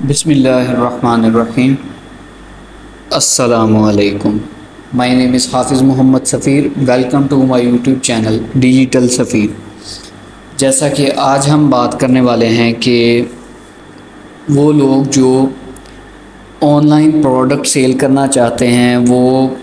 बिस्मिल्लाहिर्रहमानिर्रहीम। अस्सलामुअलैकुम। My name is Hafiz Mohammad Safeer. Welcome to my YouTube channel digital Safeer. जैसा कि आज हम बात करने वाले हैं कि वो लोग जो ऑनलाइन प्रोडक्ट सेल करना चाहते हैं, वो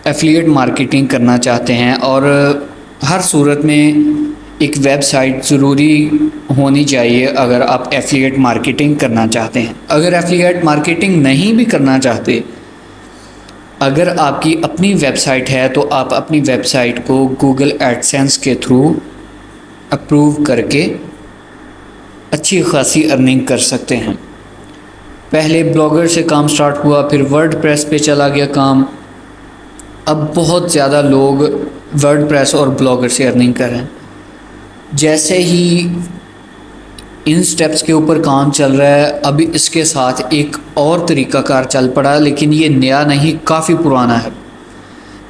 एफिलिएट मार्केटिंग करना चाहते हैं, और हर सूरत में एक वेबसाइट ज़रूरी होनी चाहिए अगर आप एफिलिएट मार्केटिंग करना चाहते हैं। अगर एफिलिएट मार्केटिंग नहीं भी करना चाहते, अगर आपकी अपनी वेबसाइट है तो आप अपनी वेबसाइट को गूगल एडसेंस के थ्रू अप्रूव करके अच्छी खासी अर्निंग कर सकते हैं। पहले ब्लॉगर से काम स्टार्ट हुआ, फिर वर्डप्रेस पे चला गया काम। अब बहुत ज़्यादा लोग वर्डप्रेस और ब्लॉगर से अर्निंग कर रहे हैं। जैसे ही इन स्टेप्स के ऊपर काम चल रहा है, अभी इसके साथ एक और तरीक़ाकार चल पड़ा, लेकिन ये नया नहीं, काफ़ी पुराना है।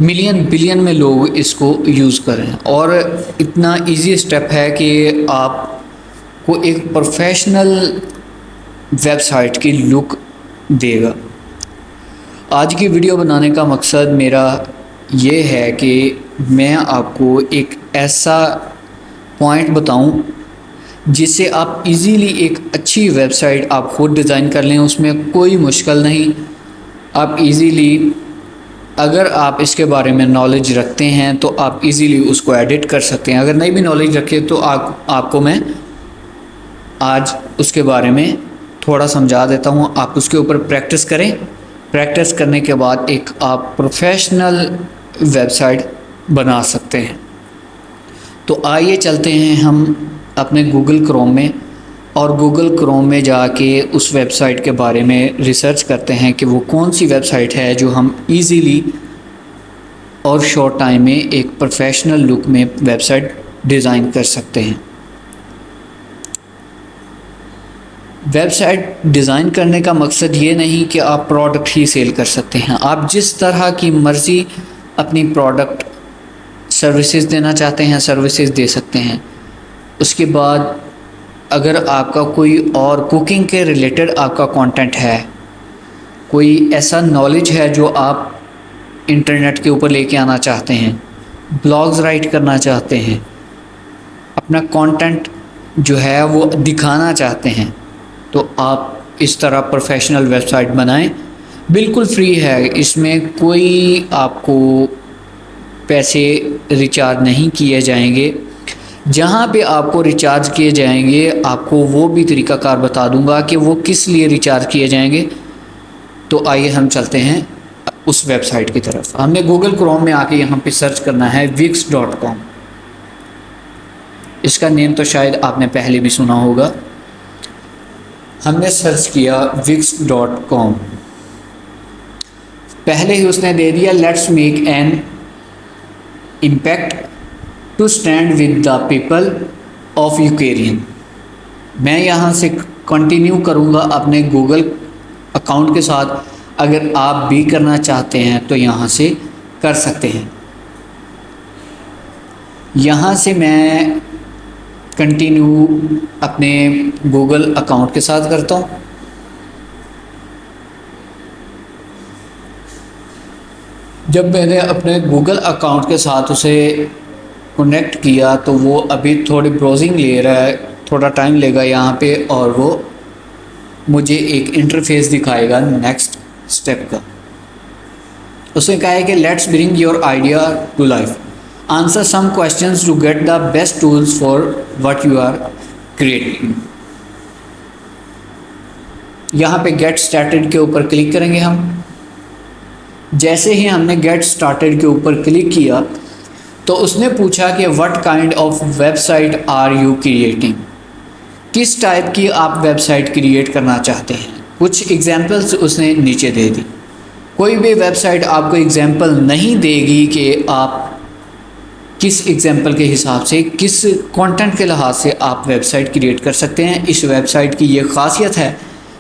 मिलियन बिलियन में लोग इसको यूज़ कर रहे हैं, और इतना इजी स्टेप है कि आपको एक प्रोफेशनल वेबसाइट की लुक देगा। आज की वीडियो बनाने का मकसद मेरा ये है कि मैं आपको एक ऐसा पॉइंट बताऊं जिससे आप इजीली एक अच्छी वेबसाइट आप खुद डिज़ाइन कर लें। उसमें कोई मुश्किल नहीं, आप इजीली, अगर आप इसके बारे में नॉलेज रखते हैं तो आप इजीली उसको एडिट कर सकते हैं। अगर नहीं भी नॉलेज रखे तो आपको मैं आज उसके बारे में थोड़ा समझा देता हूँ। आप उसके ऊपर प्रैक्टिस करें। प्रैक्टिस करने के बाद एक आप प्रोफेशनल वेबसाइट बना सकते हैं। तो आइए चलते हैं हम अपने गूगल क्रोम में, और गूगल क्रोम में जाके उस वेबसाइट के बारे में रिसर्च करते हैं कि वो कौन सी वेबसाइट है जो हम इजीली और शॉर्ट टाइम में एक प्रोफेशनल लुक में वेबसाइट डिज़ाइन कर सकते हैं। वेबसाइट डिज़ाइन करने का मकसद ये नहीं कि आप प्रोडक्ट ही सेल कर सकते हैं। आप जिस तरह की मर्ज़ी अपनी प्रोडक्ट सर्विसेज देना चाहते हैं, सर्विसेज दे सकते हैं। उसके बाद अगर आपका कोई और कुकिंग के रिलेटेड आपका कंटेंट है, कोई ऐसा नॉलेज है जो आप इंटरनेट के ऊपर लेके आना चाहते हैं, ब्लॉग्स राइट करना चाहते हैं, अपना कंटेंट जो है वो दिखाना चाहते हैं, तो आप इस तरह प्रोफेशनल वेबसाइट बनाएं। बिल्कुल फ्री है, इसमें कोई आपको पैसे रिचार्ज नहीं किए जाएंगे। जहाँ पे आपको रिचार्ज किए जाएंगे, आपको वो भी तरीक़ाकार बता दूंगा कि वो किस लिए रिचार्ज किए जाएंगे। तो आइए हम चलते हैं उस वेबसाइट की तरफ। हमने गूगल क्रोम में आके यहाँ पे सर्च करना है wix.com। इसका नेम तो शायद आपने पहले भी सुना होगा। हमने सर्च किया wix.com। पहले ही उसने दे दिया let's make an impact to stand with the people of Ukraine. मैं यहाँ से कंटिन्यू करूँगा अपने गूगल अकाउंट के साथ। अगर आप भी करना चाहते हैं तो यहाँ से कर सकते हैं। यहाँ से मैं कंटिन्यू अपने गूगल अकाउंट के साथ करता हूँ। जब मैंने अपने गूगल अकाउंट के साथ उसे कनेक्ट किया तो वो अभी थोड़ी ब्राउजिंग ले रहा है, थोड़ा टाइम लेगा यहाँ पे, और वो मुझे एक इंटरफेस दिखाएगा नेक्स्ट स्टेप का। उसने कहा है कि let's bring your idea to life, answer some questions to get the best tools for what you are creating. यहाँ पे गेट स्टार्टेड के ऊपर क्लिक करेंगे हम। जैसे ही हमने गेट स्टार्टेड के ऊपर क्लिक किया तो उसने पूछा कि what kind of website R you creating, किस टाइप की आप वेबसाइट क्रिएट करना चाहते हैं। कुछ एग्जांपल्स उसने नीचे दे दी। कोई भी वेबसाइट आपको एग्जांपल नहीं देगी कि आप किस एग्जांपल के हिसाब से, किस कंटेंट के लिहाज से आप वेबसाइट क्रिएट कर सकते हैं। इस वेबसाइट की ये खासियत है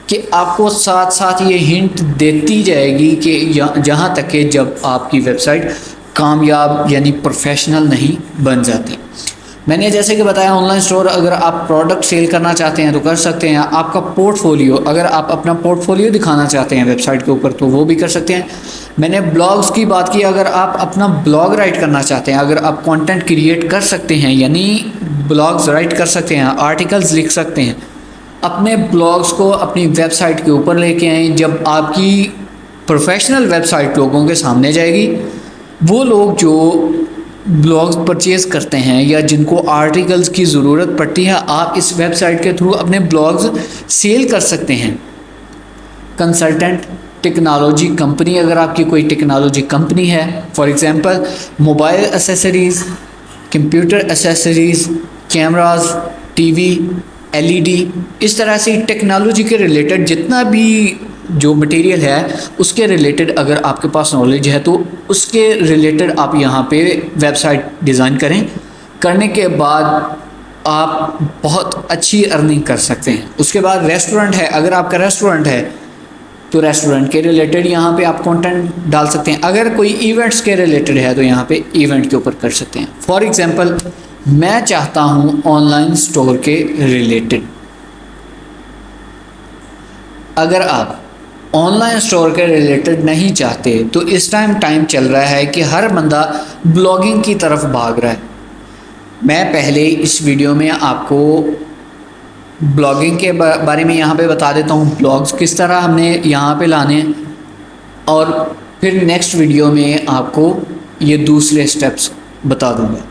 कि आपको साथ साथ ये हिंट देती जाएगी कि जहाँ तक कि जब आपकी वेबसाइट कामयाब यानी प्रोफेशनल नहीं बन जाती। मैंने जैसे कि बताया ऑनलाइन स्टोर, अगर आप प्रोडक्ट सेल करना चाहते हैं तो कर सकते हैं। आपका पोर्टफोलियो, अगर आप अपना पोर्टफोलियो दिखाना चाहते हैं वेबसाइट के ऊपर तो वो भी कर सकते हैं। मैंने ब्लॉग्स की बात की, अगर आप अपना ब्लॉग राइट करना चाहते हैं, अगर आप कंटेंट क्रिएट कर सकते हैं, यानी ब्लॉग्स राइट कर सकते हैं, आर्टिकल्स लिख सकते हैं, अपने ब्लॉग्स को अपनी वेबसाइट के ऊपर लेके आएँ। जब आपकी प्रोफेशनल वेबसाइट लोगों के सामने जाएगी, वो लोग जो ब्लॉग्स परचेज़ करते हैं या जिनको आर्टिकल्स की ज़रूरत पड़ती है, आप इस वेबसाइट के थ्रू अपने ब्लॉग्स सेल कर सकते हैं। कंसल्टेंट टेक्नोलॉजी कंपनी, अगर आपकी कोई टेक्नोलॉजी कंपनी है, for example mobile accessories, computer accessories, cameras, TV, LED, इस तरह से टेक्नोलॉजी के रिलेटेड जितना भी जो मटेरियल है उसके रिलेटेड अगर आपके पास नॉलेज है तो उसके रिलेटेड आप यहाँ पे वेबसाइट डिज़ाइन करें। करने के बाद आप बहुत अच्छी अर्निंग कर सकते हैं। उसके बाद रेस्टोरेंट है, अगर आपका रेस्टोरेंट है तो रेस्टोरेंट के रिलेटेड यहाँ पे आप कंटेंट डाल सकते हैं। अगर कोई इवेंट्स के रिलेटेड है तो यहाँ पे इवेंट के ऊपर कर सकते हैं। फॉर एग्ज़ाम्पल मैं चाहता हूँ ऑनलाइन स्टोर के रिलेटेड, अगर आप ऑनलाइन स्टोर के रिलेटेड नहीं चाहते तो इस टाइम चल रहा है कि हर बंदा ब्लॉगिंग की तरफ भाग रहा है। मैं पहले इस वीडियो में आपको ब्लॉगिंग के बारे में यहाँ पे बता देता हूँ, ब्लॉग्स किस तरह हमने यहाँ पे लाने, और फिर नेक्स्ट वीडियो में आपको ये दूसरे स्टेप्स बता दूँगा।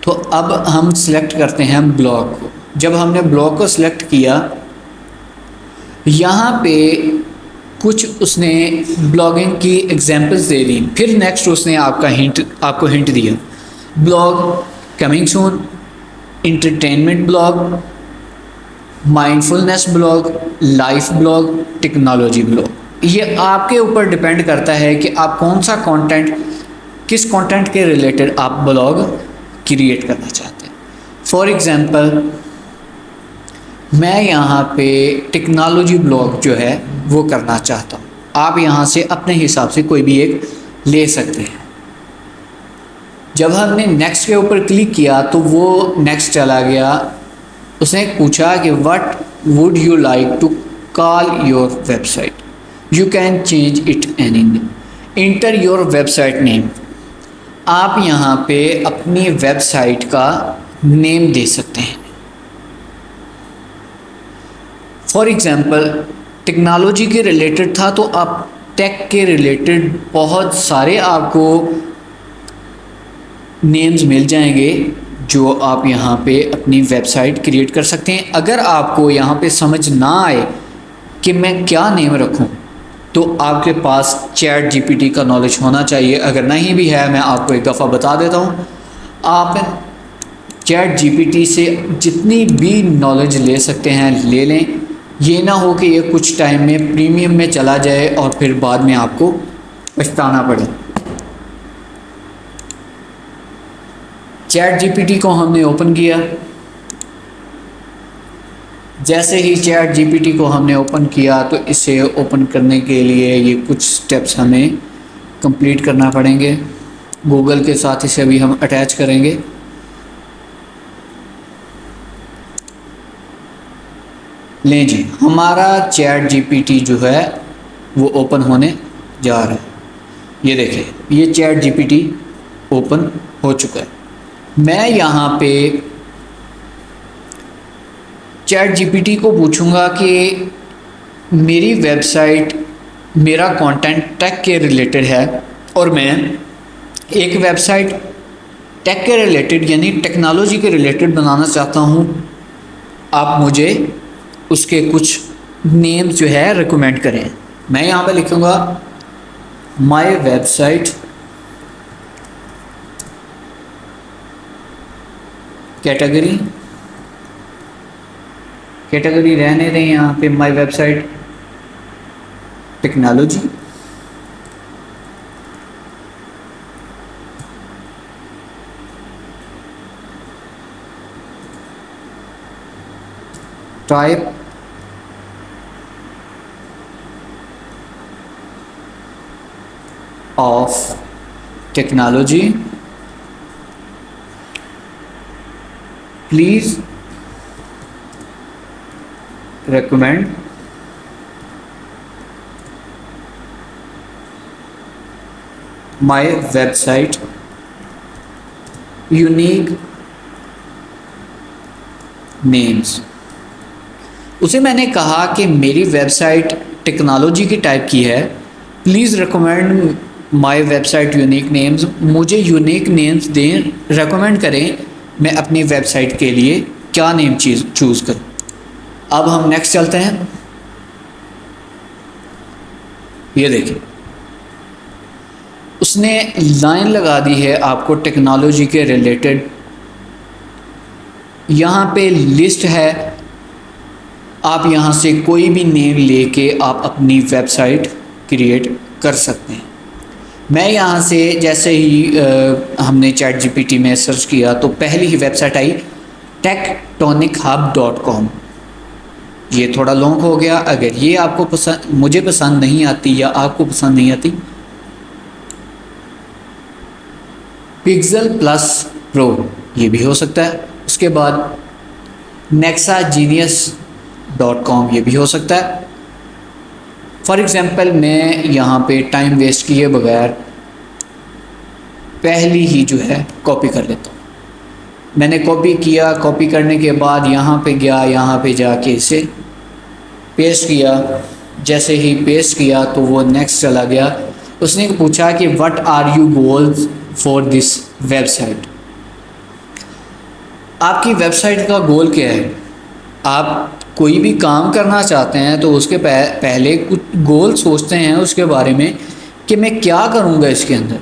तो अब हम सिलेक्ट करते हैं ब्लॉग को। जब हमने ब्लॉग को सिलेक्ट किया, यहाँ पे कुछ उसने ब्लॉगिंग की एग्जांपल्स दे दी। फिर नेक्स्ट उसने आपको हिंट दिया, blog coming soon, entertainment blog, mindfulness blog, life blog, technology blog. ये आपके ऊपर डिपेंड करता है कि आप कौन सा कंटेंट, किस कंटेंट के रिलेटेड आप ब्लॉग क्रिएट करना चाहते हैं। फॉर एग्जांपल मैं यहाँ पे टेक्नोलॉजी ब्लॉग जो है वो करना चाहता हूँ। आप यहाँ से अपने हिसाब से कोई भी एक ले सकते हैं। जब हमने नेक्स्ट के ऊपर क्लिक किया तो वो नेक्स्ट चला गया। उसने पूछा कि what would you like to call your website, you can change it anything, enter your website name. आप यहाँ पे अपनी वेबसाइट का नेम दे सकते हैं। फॉर एग्ज़ाम्पल टेक्नोलॉजी के रिलेटेड था तो आप टेक के रिलेटेड बहुत सारे आपको नेम्स मिल जाएंगे जो आप यहाँ पे अपनी वेबसाइट क्रिएट कर सकते हैं। अगर आपको यहाँ पे समझ ना आए कि मैं क्या नेम रखूँ तो आपके पास चैट जीपीटी का नॉलेज होना चाहिए। अगर नहीं भी है, मैं आपको एक दफ़ा बता देता हूँ, आप चैट जीपीटी से जितनी भी नॉलेज ले सकते हैं ले लें। ये ना हो कि ये कुछ टाइम में प्रीमियम में चला जाए और फिर बाद में आपको पछताना पड़े। चैट जीपीटी को हमने ओपन किया। जैसे ही चैट जीपीटी को हमने ओपन किया तो इसे ओपन करने के लिए ये कुछ स्टेप्स हमें कंप्लीट करना पड़ेंगे। गूगल के साथ इसे अभी हम अटैच करेंगे। लें जी, हमारा चैट जीपीटी जो है वो ओपन होने जा रहा है। ये देखें, ये चैट जीपीटी ओपन हो चुका है। मैं यहाँ पे चैट जीपीटी को पूछूंगा कि मेरी वेबसाइट, मेरा कंटेंट टेक के रिलेटेड है और मैं एक वेबसाइट टेक के रिलेटेड यानी टेक्नोलॉजी के रिलेटेड बनाना चाहता हूँ। आप मुझे उसके कुछ नेम्स जो है रिकमेंड करें। मैं यहाँ पे लिखूँगा माय वेबसाइट कैटेगरी रहने दें यहाँ पे my website technology. Type of technology, please recommend my website unique names। उसे मैंने कहा कि मेरी वेबसाइट टेक्नोलॉजी की टाइप की है, please recommend my website unique names, मुझे यूनिक नेम्स दें, रेकमेंड करें मैं अपनी वेबसाइट के लिए क्या नेम चूज़ करूं। अब हम नेक्स्ट चलते हैं। ये देखिए उसने लाइन लगा दी है आपको टेक्नोलॉजी के रिलेटेड। यहाँ पे लिस्ट है, आप यहाँ से कोई भी नेम लेके आप अपनी वेबसाइट क्रिएट कर सकते हैं। मैं यहाँ से जैसे ही हमने ChatGPT में सर्च किया तो पहली ही वेबसाइट आई tectonichub.com। ये थोड़ा लॉन्ग हो गया, अगर ये आपको पसंद, मुझे पसंद नहीं आती या आपको पसंद नहीं आती, पिक्सल प्लस प्रो ये भी हो सकता है। उसके बाद nexagenius.com ये भी हो सकता है। फॉर एग्ज़ाम्पल मैं यहाँ पे टाइम वेस्ट किए बगैर पहली ही जो है कॉपी कर लेता हूँ। मैंने कॉपी किया, कॉपी करने के बाद यहाँ पे गया, यहाँ पे जाके इसे पेस्ट किया। जैसे ही पेस्ट किया तो वो नेक्स्ट चला गया। उसने पूछा कि what are you goals for this website, आपकी वेबसाइट का गोल क्या है। आप कोई भी काम करना चाहते हैं तो उसके पहले कुछ गोल सोचते हैं उसके बारे में कि मैं क्या करूँगा इसके अंदर।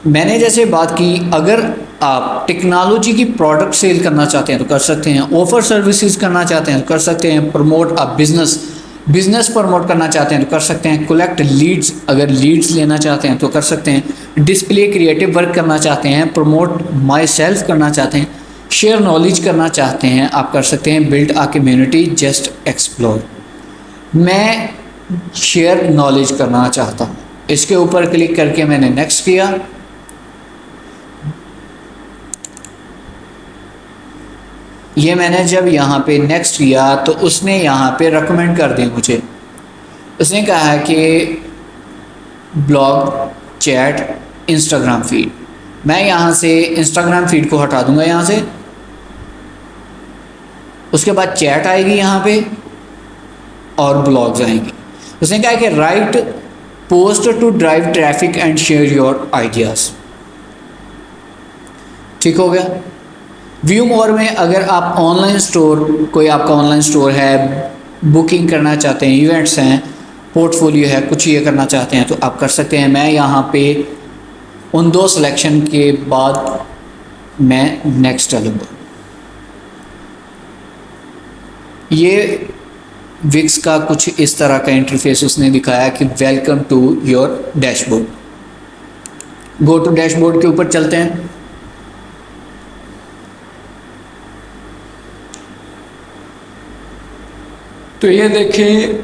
मैंने जैसे बात की, अगर आप टेक्नोलॉजी की प्रोडक्ट सेल करना चाहते हैं तो कर सकते हैं, ऑफर सर्विसेज करना चाहते हैं तो कर सकते हैं, प्रमोट अ बिजनेस प्रमोट करना चाहते हैं तो कर सकते हैं, कलेक्ट लीड्स, अगर लीड्स लेना चाहते हैं तो कर सकते हैं, डिस्प्ले क्रिएटिव वर्क करना चाहते हैं, प्रमोट माई सेल्फ करना चाहते हैं, शेयर नॉलेज करना चाहते हैं, आप कर सकते हैं, build a community, just explore. मैं शेयर नॉलेज करना चाहता हूँ, इसके ऊपर क्लिक करके मैंने नेक्स्ट किया। ये मैंने जब यहाँ पे नेक्स्ट किया तो उसने यहाँ पे रेकमेंड कर दी मुझे। उसने कहा है कि ब्लॉग, चैट, इंस्टाग्राम फीड। मैं यहाँ से इंस्टाग्राम फीड को हटा दूंगा यहाँ से। उसके बाद चैट आएगी यहाँ पे और ब्लॉग्स आएंगी। उसने कहा कि write post to drive traffic and share your ideas. ठीक हो गया। व्यू मोर में अगर आप ऑनलाइन स्टोर, कोई आपका ऑनलाइन स्टोर है, बुकिंग करना चाहते हैं, इवेंट्स हैं, पोर्टफोलियो है, कुछ ये करना चाहते हैं तो आप कर सकते हैं। मैं यहाँ पे उन दो सिलेक्शन के बाद मैं नेक्स्ट चलूँगा। ये विक्स का कुछ इस तरह का इंटरफेस उसने दिखाया कि welcome to your dashboard. Go to dashboard के ऊपर चलते हैं। तो ये देखिए,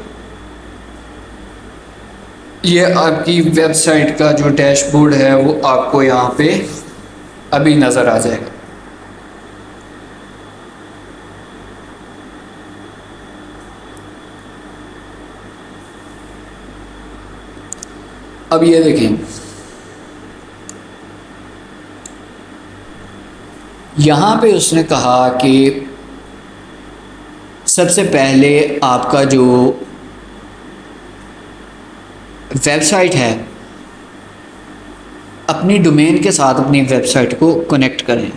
ये आपकी वेबसाइट का जो डैशबोर्ड है वो आपको यहाँ पे अभी नज़र आ जाएगा। अब ये देखें, यहाँ पे उसने कहा कि सबसे पहले आपका जो वेबसाइट है, अपनी डोमेन के साथ अपनी वेबसाइट को कनेक्ट करें।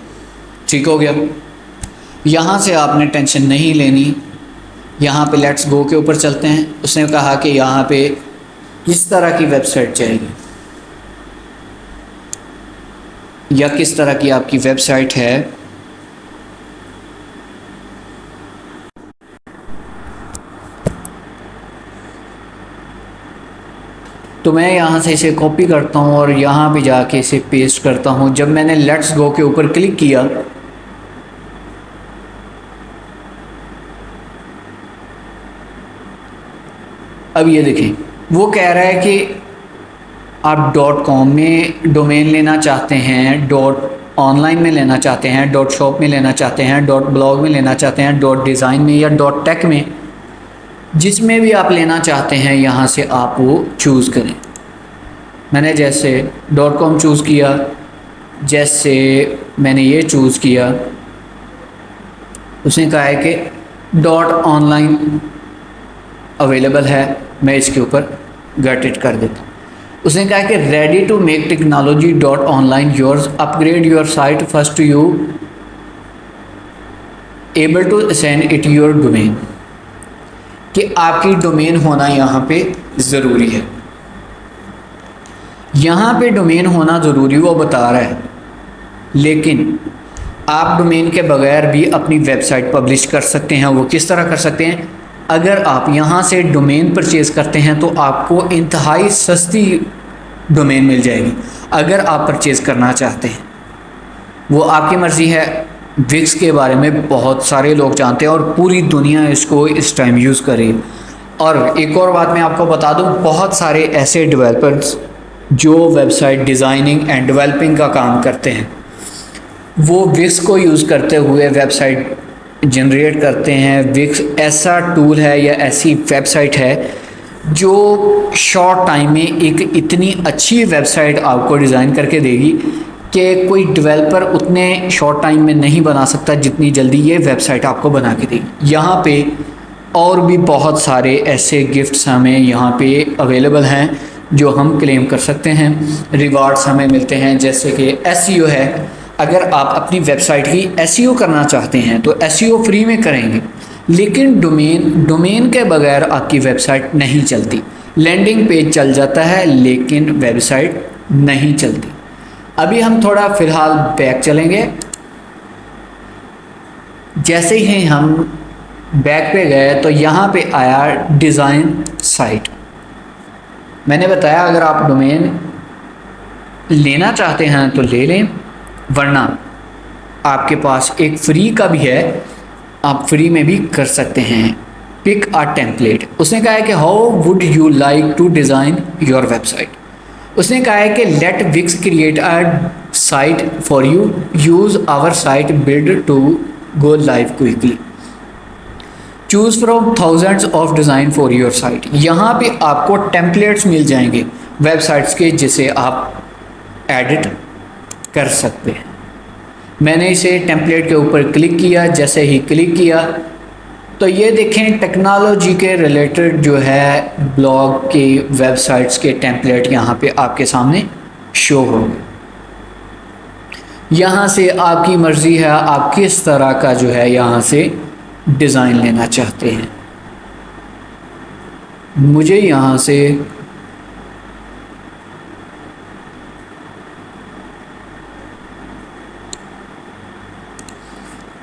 ठीक हो गया। यहाँ से आपने टेंशन नहीं लेनी। यहाँ पे लेट्स गो के ऊपर चलते हैं। उसने कहा कि यहाँ पे किस तरह की वेबसाइट चाहिए या किस तरह की आपकी वेबसाइट है। तो मैं यहाँ से इसे कॉपी करता हूँ और यहाँ पे जाके इसे पेस्ट करता हूँ। जब मैंने लेट्स गो के ऊपर क्लिक किया अब ये देखें, वो कह रहा है कि आप .com में डोमेन लेना चाहते हैं, ऑनलाइन में लेना चाहते हैं, डॉट शॉप में लेना चाहते हैं, डॉट ब्लॉग में लेना चाहते हैं, डॉट डिज़ाइन में या डॉट टेक में, जिसमें भी आप लेना चाहते हैं यहाँ से आप वो चूज़ करें। मैंने जैसे डॉट कॉम चूज़ किया, जैसे मैंने ये चूज़ किया, उसने कहा है कि डॉट ऑनलाइन अवेलेबल है, मैं इसके ऊपर गेट इट कर देता हूँ। उसने कहा कि ready to make technology dot online yours, upgrade your site first you able to send it your domain, कि आपकी डोमेन होना यहाँ पे ज़रूरी है। यहाँ पे डोमेन होना ज़रूरी वो बता रहा है, लेकिन आप डोमेन के बगैर भी अपनी वेबसाइट पब्लिश कर सकते हैं। वो किस तरह कर सकते हैं? अगर आप यहाँ से डोमेन परचेज़ करते हैं तो आपको इंतहाई सस्ती डोमेन मिल जाएगी। अगर आप परचेज़ करना चाहते हैं, वो आपकी मर्ज़ी है। विक्स के बारे में बहुत सारे लोग जानते हैं और पूरी दुनिया इसको इस टाइम यूज़ कर रही है। और एक और बात मैं आपको बता दूँ, बहुत सारे ऐसे डेवलपर्स जो वेबसाइट डिज़ाइनिंग एंड डेवलपिंग का काम करते हैं, वो विक्स को यूज़ करते हुए वेबसाइट जनरेट करते हैं। विक्स ऐसा टूल है या ऐसी वेबसाइट है जो शॉर्ट टाइम में एक इतनी अच्छी वेबसाइट आपको डिज़ाइन करके देगी कि कोई डेवलपर उतने शॉर्ट टाइम में नहीं बना सकता जितनी जल्दी ये वेबसाइट आपको बना के देगी। यहाँ पे और भी बहुत सारे ऐसे गिफ्ट्स हमें यहाँ पे अवेलेबल हैं जो हम क्लेम कर सकते हैं। रिवार्ड्स हमें मिलते हैं, जैसे कि एसईओ है। अगर आप अपनी वेबसाइट की एसईओ करना चाहते हैं तो एसईओ फ्री में करेंगे, लेकिन डोमेन के बगैर आपकी वेबसाइट नहीं चलती। लैंडिंग पेज चल जाता है लेकिन वेबसाइट नहीं चलती। अभी हम थोड़ा फ़िलहाल बैक चलेंगे। जैसे ही हम बैक पे गए तो यहाँ पे आया डिज़ाइन साइट। मैंने बताया अगर आप डोमेन लेना चाहते हैं तो ले लें, वरना आपके पास एक फ्री का भी है, आप फ्री में भी कर सकते हैं। Pick a template. उसने कहा है कि how would you like to design your website. उसने कहा है कि let Wix create a site for you, use our site build to go live quickly, choose from thousands of design for your site. यहाँ पे आपको templates मिल जाएंगे websites के, जिसे आप एडिट कर सकते हैं। मैंने इसे टेम्पलेट के ऊपर क्लिक किया। जैसे ही क्लिक किया तो ये देखें टेक्नोलॉजी के रिलेटेड जो है ब्लॉग के वेबसाइट्स के टेम्पलेट यहाँ पे आपके सामने शो हो गए। यहाँ से आपकी मर्ज़ी है आप किस तरह का जो है यहाँ से डिज़ाइन लेना चाहते हैं। मुझे यहाँ से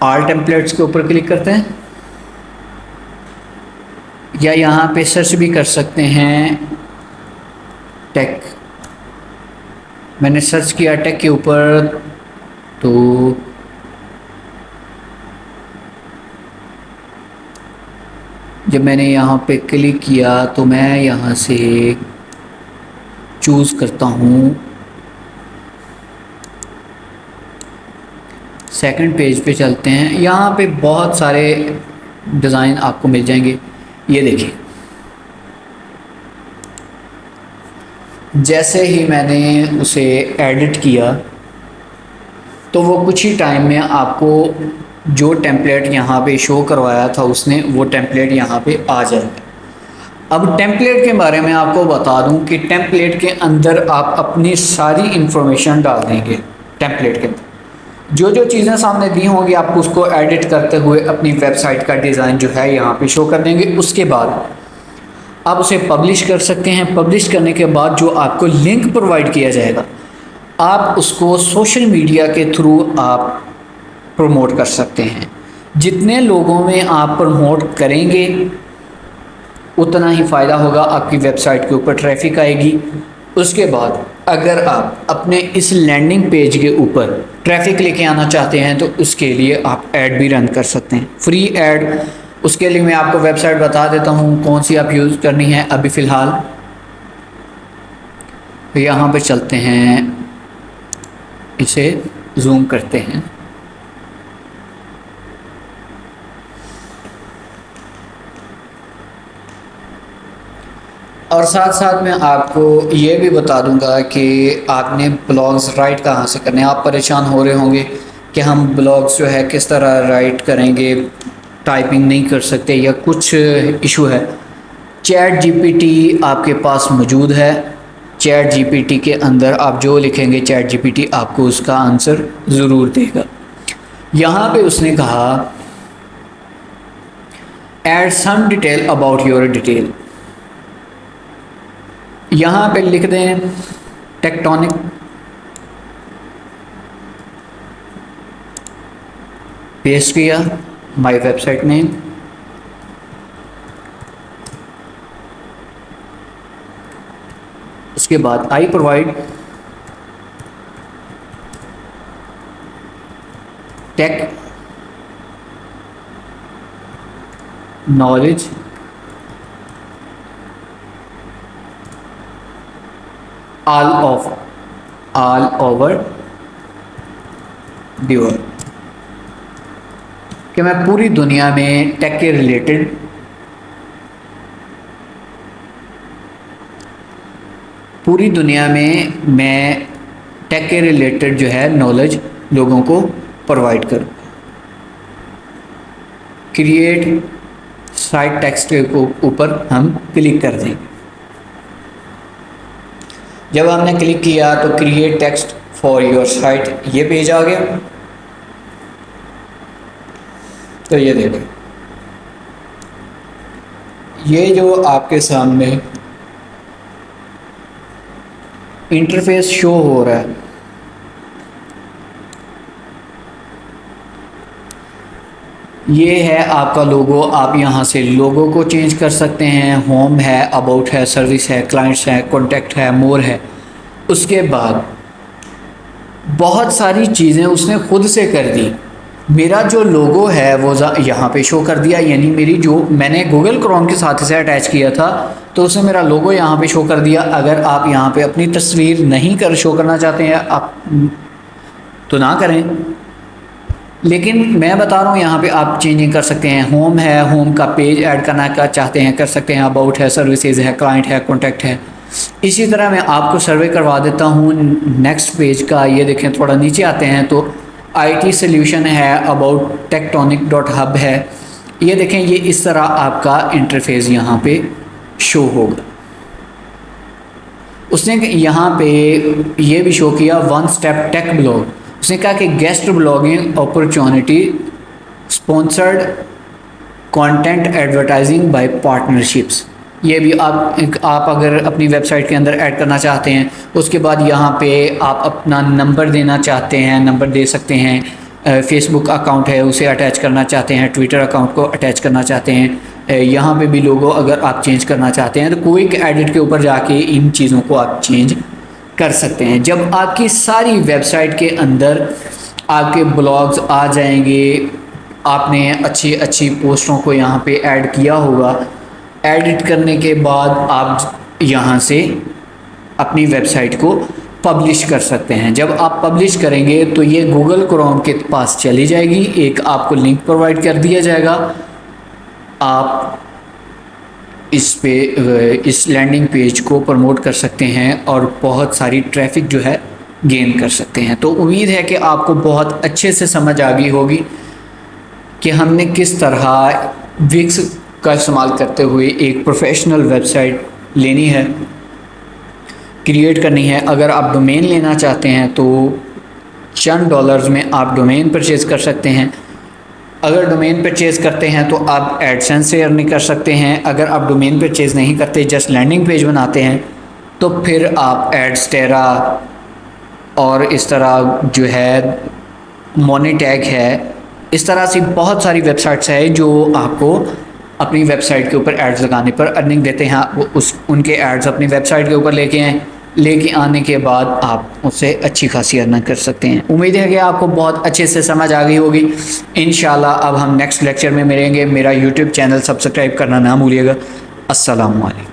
आल टेम्पलेट्स के ऊपर क्लिक करते हैं, या यहाँ पे सर्च भी कर सकते हैं टेक। मैंने सर्च किया टेक के ऊपर, तो जब मैंने यहाँ पे क्लिक किया तो मैं यहाँ से चूज़ करता हूँ सेकंड पेज पे चलते हैं। यहाँ पे बहुत सारे डिज़ाइन आपको मिल जाएंगे। ये देखिए, जैसे ही मैंने उसे एडिट किया तो वो कुछ ही टाइम में आपको जो टेम्पलेट यहाँ पे शो करवाया था उसने, वो टेम्पलेट यहाँ पे आ जाएगा। अब टेम्पलेट के बारे में आपको बता दूं कि टेम्पलेट के अंदर आप अपनी सारी इंफॉर्मेशन डाल देंगे। टेम्पलेट के अंदर जो जो चीज़ें सामने दी होंगी आप उसको एडिट करते हुए अपनी वेबसाइट का डिज़ाइन जो है यहाँ पे शो कर देंगे। उसके बाद आप उसे पब्लिश कर सकते हैं। पब्लिश करने के बाद जो आपको लिंक प्रोवाइड किया जाएगा, आप उसको सोशल मीडिया के थ्रू आप प्रमोट कर सकते हैं। जितने लोगों में आप प्रमोट करेंगे उतना ही फ़ायदा होगा, आपकी वेबसाइट के ऊपर ट्रैफिक आएगी। उसके बाद अगर आप अपने इस लैंडिंग पेज के ऊपर ट्रैफिक लेके आना चाहते हैं तो उसके लिए आप ऐड भी रन कर सकते हैं, फ्री ऐड। उसके लिए मैं आपको वेबसाइट बता देता हूँ कौन सी आप यूज़ करनी है। अभी फ़िलहाल यहाँ पे चलते हैं, इसे जूम करते हैं। और साथ साथ मैं आपको ये भी बता दूंगा कि आपने ब्लॉग्स राइट कहाँ से करने हैं। आप परेशान हो रहे होंगे कि हम ब्लॉग्स जो है किस तरह राइट करेंगे, टाइपिंग नहीं कर सकते या कुछ इशू है। चैट जीपीटी आपके पास मौजूद है। चैट जीपीटी के अंदर आप जो लिखेंगे चैट जीपीटी आपको उसका आंसर ज़रूर देगा। यहाँ पे उसने कहा add some detail about your detail. यहाँ पे लिख दें टेक्टोनिक, पेस्ट किया माय वेबसाइट नेम, उसके बाद I provide tech knowledge all over the world, कि मैं पूरी दुनिया में टेक के रिलेटेड मैं टेक के रिलेटेड जो है नॉलेज लोगों को प्रोवाइड करूँ। क्रिएट साइट टेक्स्ट के ऊपर हम क्लिक कर देंगे। जब हमने क्लिक किया तो create text for your site ये पेज आ गया। तो ये देखो, ये जो आपके सामने इंटरफेस शो हो रहा है, ये है आपका लोगो। आप यहाँ से लोगो को चेंज कर सकते हैं। होम है, अबाउट है, सर्विस है, क्लाइंट्स है, कॉन्टैक्ट है, मोर है। उसके बाद बहुत सारी चीज़ें उसने खुद से कर दी। मेरा जो लोगो है वो यहाँ पे शो कर दिया, यानी मेरी जो मैंने गूगल क्रोम के साथ से अटैच किया था तो उसने मेरा लोगो यहाँ पे शो कर दिया। अगर आप यहाँ पे अपनी तस्वीर नहीं शो करना चाहते हैं आप तो ना करें, लेकिन मैं बता रहा हूँ यहाँ पे आप चेंजिंग कर सकते हैं। होम है, होम का पेज ऐड करना का चाहते हैं कर सकते हैं। अबाउट है, सर्विसेज है, क्लाइंट है, कॉन्टैक्ट है। इसी तरह मैं आपको सर्वे करवा देता हूँ नेक्स्ट पेज का। ये देखें, थोड़ा नीचे आते हैं तो IT सोल्यूशन है, अबाउट टेक्टोनिक.hub है। ये देखें, ये इस तरह आपका इंटरफेस यहाँ पे शो होगा। उसने यहाँ पे ये भी शो किया वन स्टेप टेक ब्लॉग। उसने कहा कि guest blogging opportunity, sponsored content advertising by partnerships. ये भी आप अगर अपनी वेबसाइट के अंदर ऐड करना चाहते हैं, उसके बाद यहाँ पे आप अपना नंबर देना चाहते हैं, नंबर दे सकते हैं। फेसबुक अकाउंट है उसे अटैच करना चाहते हैं, ट्विटर अकाउंट को अटैच करना चाहते हैं। यहाँ पे भी लोगो अगर आप चेंज करना चाहते हैं तो क्विक एडिट के ऊपर जाके इन चीज़ों को आप चेंज कर सकते हैं। जब आपकी सारी वेबसाइट के अंदर आपके ब्लॉग्स आ जाएंगे, आपने अच्छी अच्छी पोस्टों को यहाँ पे ऐड किया होगा। एडिट करने के बाद आप यहाँ से अपनी वेबसाइट को पब्लिश कर सकते हैं। जब आप पब्लिश करेंगे तो ये गूगल क्रोम के पास चली जाएगी, एक आपको लिंक प्रोवाइड कर दिया जाएगा। आप इस लैंडिंग पेज को प्रमोट कर सकते हैं और बहुत सारी ट्रैफिक जो है गेन कर सकते हैं। तो उम्मीद है कि आपको बहुत अच्छे से समझ आ गई होगी कि हमने किस तरह विक्स का इस्तेमाल करते हुए एक प्रोफेशनल वेबसाइट लेनी है, क्रिएट करनी है। अगर आप डोमेन लेना चाहते हैं तो चंद डॉलर्स में आप डोमेन परचेज़ कर सकते हैं। अगर डोमेन परचेज़ करते हैं तो आप एडसेंस से अर्निंग कर सकते हैं। अगर आप डोमेन परचेज़ नहीं करते, जस्ट लैंडिंग पेज बनाते हैं, तो फिर आप एडस्टेरा और इस तरह जो है मोनीटैग है, इस तरह से बहुत सारी वेबसाइट्स है जो आपको अपनी वेबसाइट के ऊपर एड्स लगाने पर अर्निंग देते हैं। उनके एड्स अपनी वेबसाइट के ऊपर लेके आने के बाद आप उससे अच्छी खासी अर्निंग कर सकते हैं। उम्मीद है कि आपको बहुत अच्छे से समझ आ गई होगी। इंशाल्लाह अब हम नेक्स्ट लेक्चर में मिलेंगे। मेरा यूट्यूब चैनल सब्सक्राइब करना ना भूलिएगा। अस्सलामु अलैकुम।